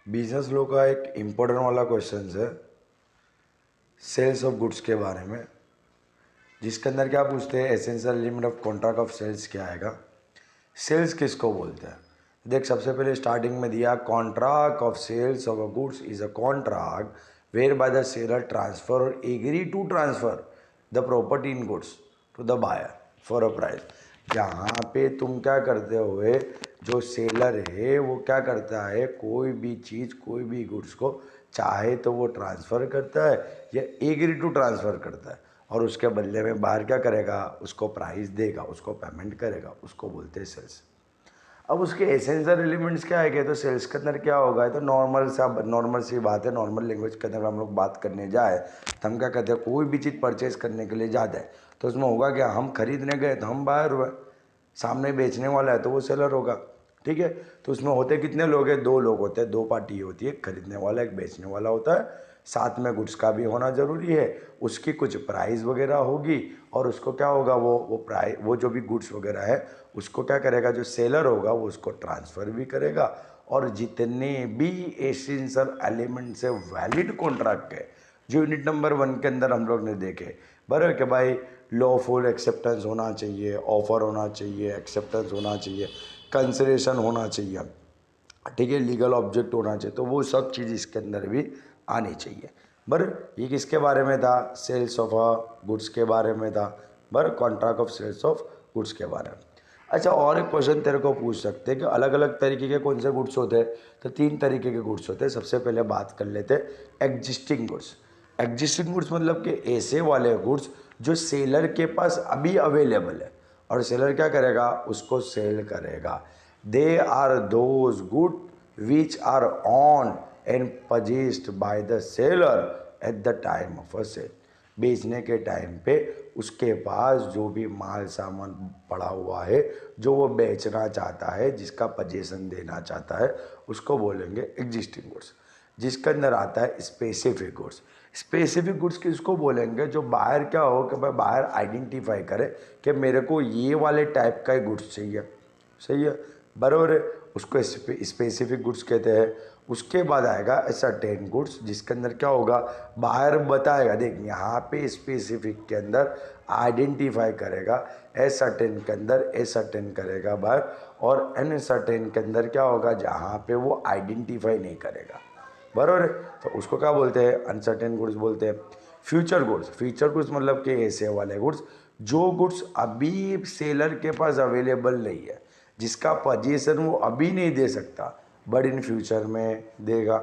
Business law का एक important वाला क्वेश्चन है सेल्स ऑफ गुड्स के बारे में, जिसके अंदर क्या पूछते हैं essential limit of contract of sales क्या आएगा, सेल्स किसको बोलते हैं। देख सबसे पहले स्टार्टिंग में दिया contract of sales of a goods is a contract whereby the seller transfer और agree to transfer the property in goods to the buyer for a price. जहाँ पे तुम क्या करते हुए जो सेलर है वो क्या करता है, कोई भी चीज़ कोई भी गुड्स को चाहे तो वो ट्रांसफ़र करता है या एग्री टू ट्रांसफ़र करता है और उसके बदले में बाहर क्या करेगा, उसको प्राइस देगा, उसको पेमेंट करेगा, उसको बोलते हैं सेल्स। अब उसके एसेंशियल एलिमेंट्स क्या है कि तो सेल्स के अंदर क्या होगा, तो नॉर्मल सी बात है, नॉर्मल लैंग्वेज के अंदर हम लोग बात करने जाए तो हम क्या कहते हैं, कोई भी चीज़ परचेज करने के लिए जाते हैं तो उसमें होगा क्या, हम खरीदने गए तो हम बायर हुए, सामने बेचने वाला है तो वो सेलर होगा। ठीक है, तो उसमें होते कितने लोग हैं, दो लोग होते हैं, दो पार्टी होती है, खरीदने वाला एक बेचने वाला होता है, साथ में गुड्स का भी होना ज़रूरी है, उसकी कुछ प्राइस वगैरह होगी और उसको क्या होगा, वो जो भी गुड्स वगैरह है उसको क्या करेगा, जो सेलर होगा वो उसको ट्रांसफ़र भी करेगा और जितने भी एसेंशियल एलिमेंट से वैलिड कॉन्ट्रैक्ट है जो यूनिट नंबर 1 के अंदर हम लोग ने देखे, बराबर कि भाई लॉफुल एक्सेप्टेंस होना चाहिए, ऑफर होना चाहिए, एक्सेप्टेंस होना चाहिए, कंसिडरेशन होना चाहिए, ठीक है, लीगल ऑब्जेक्ट होना चाहिए, तो वो सब चीज़ इसके अंदर भी आनी चाहिए। बर ये किसके बारे में था, सेल्स ऑफ गुड्स के बारे में था, बर contract of sales of goods के बारे में। अच्छा, और एक क्वेश्चन तेरे को पूछ सकते हैं कि अलग अलग तरीके के कौन से गुड्स होते हैं, तो 3 तरीके के गुड्स होते हैं। सबसे पहले बात कर लेते हैं एग्जिस्टिंग गुड्स। एग्जिस्टिंग गुड्स मतलब कि ऐसे वाले गुड्स जो सेलर के पास अभी अवेलेबल है और सेलर क्या करेगा, उसको सेल करेगा। They are those good which are on and purchased by the seller at the time of a sale. बेचने के टाइम पे उसके पास जो भी माल सामान पड़ा हुआ है जो वो बेचना चाहता है, जिसका पजेशन देना चाहता है, उसको बोलेंगे एग्जिस्टिंग गुड्स। जिसके अंदर आता है स्पेसिफिक गुड्स। स्पेसिफिक गुड्स किसको बोलेंगे, जो बाहर क्या हो कि भाई बाहर आइडेंटिफाई करे कि मेरे को ये वाले टाइप का ही गुड्स चाहिए, सही है, बराबर है, उसको स्पेसिफिक गुड्स कहते हैं। उसके बाद आएगा सर्टेन गुड्स, जिसके अंदर क्या होगा, बाहर बताएगा, देख यहाँ पे स्पेसिफिक के अंदर आइडेंटिफाई करेगा, सर्टेन के अंदर सर्टेन करेगा बाहर, और अनसर्टेन के अंदर क्या होगा, जहाँ पे वो आइडेंटिफाई नहीं करेगा, बराबर है, तो उसको क्या बोलते हैं, अनसर्टेन गुड्स बोलते हैं। फ्यूचर गुड्स, फ्यूचर गुड्स मतलब कि ऐसे वाले गुड्स जो गुड्स अभी सेलर के पास अवेलेबल नहीं है, जिसका पोजीशन वो अभी नहीं दे सकता बट इन फ्यूचर में देगा,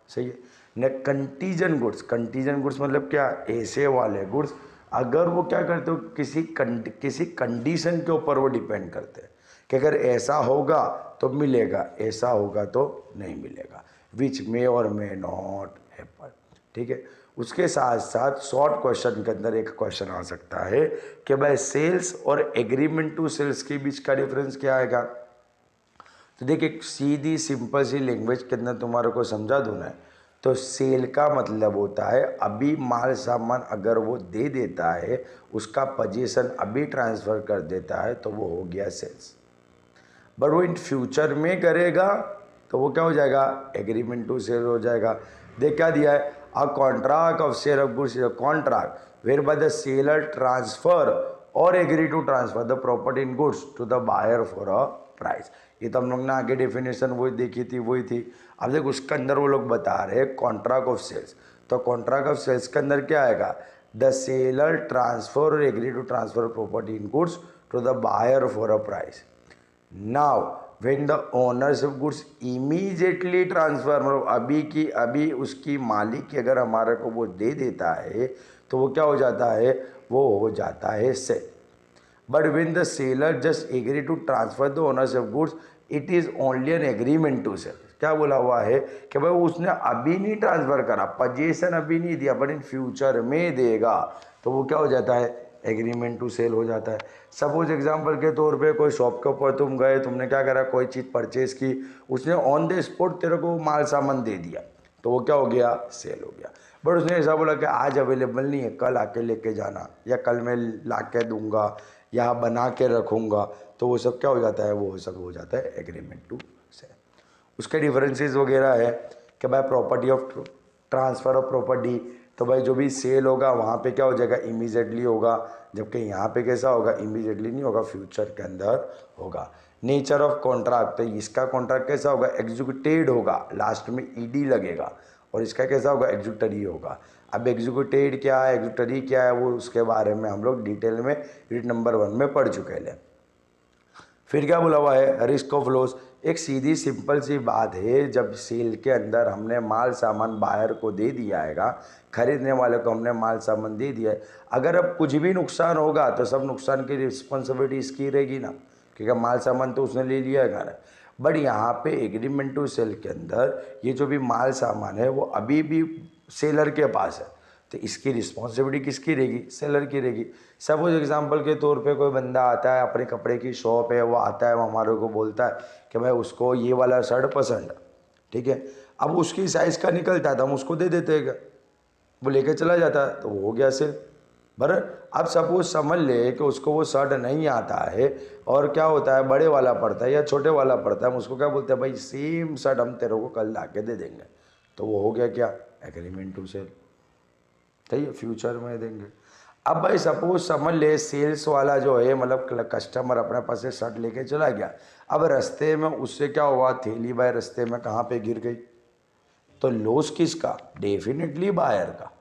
सही है। न कंटीजेंट गुड्स, कंटीजेंट गुड्स मतलब क्या, ऐसे वाले गुड्स अगर वो क्या करते हो, किसी कंडीशन के ऊपर वो डिपेंड करते हैं कि अगर ऐसा होगा तो मिलेगा, ऐसा होगा तो नहीं मिलेगा, विच मे और मे नॉट हैपन। ठीक है, उसके साथ साथ शॉर्ट क्वेश्चन के अंदर एक क्वेश्चन आ सकता है कि भाई सेल्स और एग्रीमेंट टू सेल्स के बीच का डिफरेंस क्या आएगा। तो देखिए सीधी सिंपल सी लैंग्वेज के अंदर तुम्हारे को समझा दूँ ना, तो सेल का मतलब होता है अभी माल सामान अगर वो दे देता है, उसका पोजीशन अभी ट्रांसफ़र कर देता है तो वो हो गया सेल्स। बट वो इन फ्यूचर में करेगा तो वो क्या हो जाएगा, एग्रीमेंट टू सेल हो जाएगा। देख क्या दिया है, a contract of sale of goods is a contract whereby the seller transfer और agree to transfer the property in goods to the buyer for a price. ये तो हम लोग ने आगे डेफिनेशन वही देखी थी, वही थी। अब देख उसके अंदर वो लोग बता रहे हैं कॉन्ट्रैक्ट ऑफ सेल्स, तो कॉन्ट्रैक्ट ऑफ सेल्स के अंदर क्या आएगा, द सेलर ट्रांसफर और agree to transfer property in goods to the buyer for a price. Now when the owners of goods immediately transfer, मतलब अभी की अभी उसकी मालिक की अगर हमारे को वो दे देता है तो वो क्या हो जाता है, वो हो जाता है sale. But when the seller just agree to transfer the owners of goods it is only an agreement to sell. क्या बोला हुआ है कि भाई उसने अभी नहीं ट्रांसफर करा, पोजीशन अभी नहीं दिया, बट इन फ्यूचर में देगा, तो वो क्या हो जाता है, एग्रीमेंट टू सेल हो जाता है। सपोज एग्जांपल के तौर पे कोई शॉप के ऊपर तुम गए, तुमने क्या करा, कोई चीज़ परचेज की, उसने ऑन द स्पॉट तेरे को माल सामान दे दिया, तो वो क्या हो गया, सेल हो गया। बट उसने ऐसा बोला कि आज अवेलेबल नहीं है, कल आके लेके जाना, या कल मैं ला के दूंगा या बना के रखूँगा, तो वो सब क्या हो जाता है, वो सब हो जाता है एग्रीमेंट टू सेल। उसके डिफरेंसेस वगैरह है कि भाई property of transfer of property, तो भाई जो भी सेल होगा वहाँ पे क्या हो जाएगा, इमीडिएटली होगा, जबकि यहाँ पे कैसा होगा, इमीडिएटली नहीं होगा, फ्यूचर के अंदर होगा। नेचर ऑफ कॉन्ट्रैक्ट, तो इसका कॉन्ट्रैक्ट कैसा होगा, एग्जीक्यूटेड होगा, लास्ट में ईडी लगेगा, और इसका कैसा होगा, एग्जीक्यूटरी होगा। अब एग्जीक्यूटेड क्या है, एग्जीक्यूटरी क्या है, वो उसके बारे में हम लोग डिटेल में यूनिट नंबर 1 में पढ़ चुके हैं। फिर क्या बोला हुआ है, रिस्क ऑफ लॉस। एक सीधी सिंपल सी बात है, जब सेल के अंदर हमने माल सामान बायर को दे दिया हैगा, खरीदने वाले को हमने माल सामान दे दिया है, अगर अब कुछ भी नुकसान होगा तो सब नुकसान की रिस्पॉन्सिबिलिटी इसकी रहेगी ना, क्योंकि माल सामान तो उसने ले लिया है ना। बट यहाँ पे एग्रीमेंट टू सेल के अंदर ये जो भी माल सामान है वो अभी भी सेलर के पास है, तो इसकी रिस्पॉन्सिबिलिटी किसकी रहेगी, सेलर की रहेगी। सपोज एग्जांपल के तौर पे कोई बंदा आता है, अपने कपड़े की शॉप है, वो आता है, वो हमारे को बोलता है कि भाई उसको ये वाला शर्ट पसंद है, ठीक है, अब उसकी साइज़ का निकलता है तो हम उसको दे देते हैं, वो लेके चला जाता है, तो वो हो गया सेल। बराबर। अब सपोज समझ ले कि उसको वो शर्ट नहीं आता है और क्या होता है, बड़े वाला पड़ता है या छोटे वाला पड़ता है, हम उसको क्या बोलते हैं, भाई सेम शर्ट हम तेरे को कल ला के दे देंगे, तो वो हो गया क्या, एग्रीमेंट टू सेल, सही है, फ्यूचर में देंगे। अब भाई सपोज समझ ले सेल्स वाला जो है, मतलब कस्टमर अपने पास से शर्ट लेके चला गया, अब रास्ते में उससे क्या हुआ, थैली भाई रास्ते में कहाँ पे गिर गई, तो लॉस किसका, डेफिनेटली बायर का।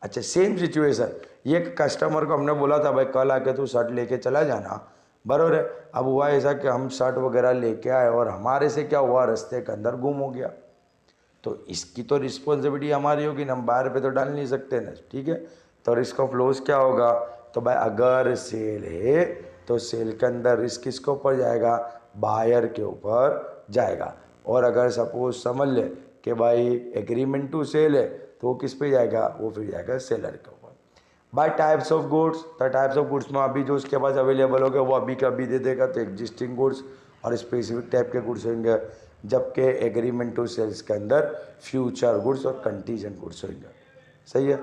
अच्छा सेम सिचुएशन, ये कस्टमर को हमने बोला था भाई कल आके तू शर्ट लेके चला जाना, बराबर है, अब हुआ ऐसा कि हम शर्ट वगैरह लेके आए और हमारे से क्या हुआ, रास्ते के अंदर गुम हो गया, तो इसकी तो रिस्पॉन्सिबिलिटी हमारी होगी ना, हम बाहर पे तो डाल नहीं सकते ना, ठीक है। तो रिस्क ऑफ लॉस क्या होगा, तो भाई अगर सेल है तो सेल के अंदर रिस्क किसके ऊपर जाएगा, बायर के ऊपर जाएगा, और अगर सपोज समझ ले कि भाई एग्रीमेंट टू सेल है तो वो किस पे जाएगा, वो फिर जाएगा सेलर के ऊपर। बाय टाइप्स ऑफ गुड्स, तो टाइप्स ऑफ गुड्स में अभी जो उसके पास अवेलेबल होगा वो अभी का अभी दे देगा, तो एग्जिस्टिंग गुड्स और स्पेसिफिक टाइप के गुड्स होंगे, जबकि एग्रीमेंट टू सेल्स के अंदर फ्यूचर गुड्स और कंटीजेंट गुड्स होंगे, सही है।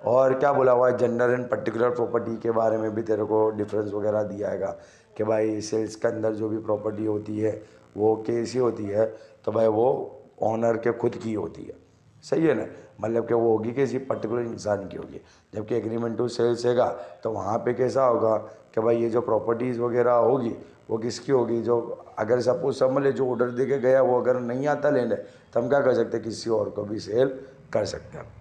और क्या बोला हुआ है, जनरल एंड पर्टिकुलर प्रॉपर्टी के बारे में भी तेरे को डिफरेंस वगैरह दिया है कि भाई सेल्स के अंदर जो भी प्रॉपर्टी होती है वो कैसी होती है, तो भाई वो ऑनर के खुद की होती है, सही है ना, मतलब कि वो होगी किसी पर्टिकुलर इंसान की होगी, जबकि एग्रीमेंट टू सेल्स हैगा तो वहाँ पे कैसा होगा कि भाई ये जो प्रॉपर्टीज़ वगैरह होगी वो किसकी होगी, जो अगर सपोज समझ ले जो ऑर्डर दे के गया वो अगर नहीं आता लेने, तो हम क्या कर सकते हैं, किसी और को भी सेल कर सकते हैं।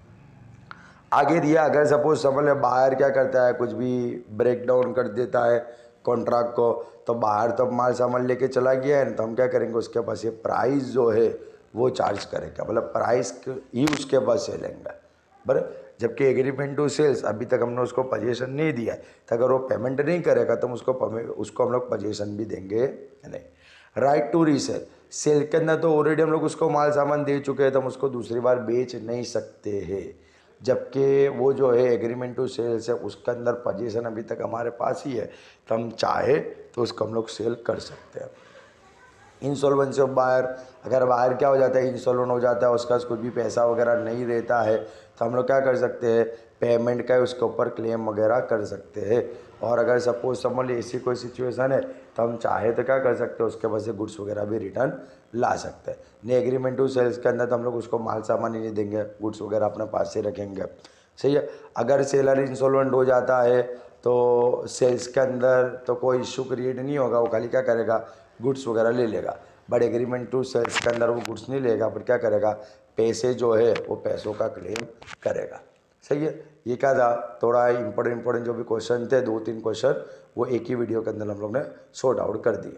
आगे दिया, अगर सपोज समझ ले बाहर क्या करता है, कुछ भी ब्रेक डाउन कर देता है कॉन्ट्रैक्ट को, तो बाहर तो माल सामान लेके चला गया है ना, तो हम क्या करेंगे, उसके पास ये प्राइस जो है वो चार्ज करेंगे, मतलब प्राइस ही उसके पास से लेंगे, बराबर। जबकि एग्रीमेंट टू सेल्स अभी तक हमने उसको पोजीशन नहीं दिया है, तो अगर वो पेमेंट नहीं करेगा तो हम उसको हम लोग पोजीशन भी देंगे नहीं। राइट टू रीसेल, सेल के अंदर तो ऑलरेडी हम लोग उसको माल सामान दे चुके हैं, तो हम उसको दूसरी बार बेच नहीं सकते हैं, जबकि वो जो है एग्रीमेंट टू सेल्स है उसके अंदर पोजीशन अभी तक हमारे पास ही है, तो हम चाहे तो उसको हम लोग सेल कर सकते हैं। इंसॉल्वेंसी ऑफ बायर, अगर बायर क्या हो जाता है, इंसॉल्वेंट हो जाता है, उसका कुछ भी पैसा वगैरह नहीं रहता है, तो हम लोग क्या कर सकते हैं, पेमेंट का उसके ऊपर क्लेम वगैरह कर सकते हैं। और अगर सपोज समझ ली ऐसी कोई सिचुएशन है तो हम चाहे तो क्या कर सकते हैं, उसके पास से गुड्स वगैरह भी रिटर्न ला सकते हैं। नहीं एग्रीमेंट टू सेल्स के अंदर तो हम लोग उसको माल सामान ही नहीं देंगे, गुड्स वगैरह अपने पास से रखेंगे, सही है। अगर सेलर इंसॉल्वेंट हो जाता है तो सेल्स के अंदर तो कोई इशू क्रिएट नहीं होगा, वो खाली क्या करेगा, गुड्स वगैरह ले लेगा। बट एग्रीमेंट टू सेल्स के अंदर वो गुड्स नहीं लेगा, पर क्या करेगा, पैसे जो है वो पैसों का क्लेम करेगा, सही है। ये क्या था, थोड़ा इंपॉर्टेंट जो भी क्वेश्चन थे, 2-3 क्वेश्चन वो एक ही वीडियो के अंदर हम लोग ने सॉर्ट आउट कर दिए।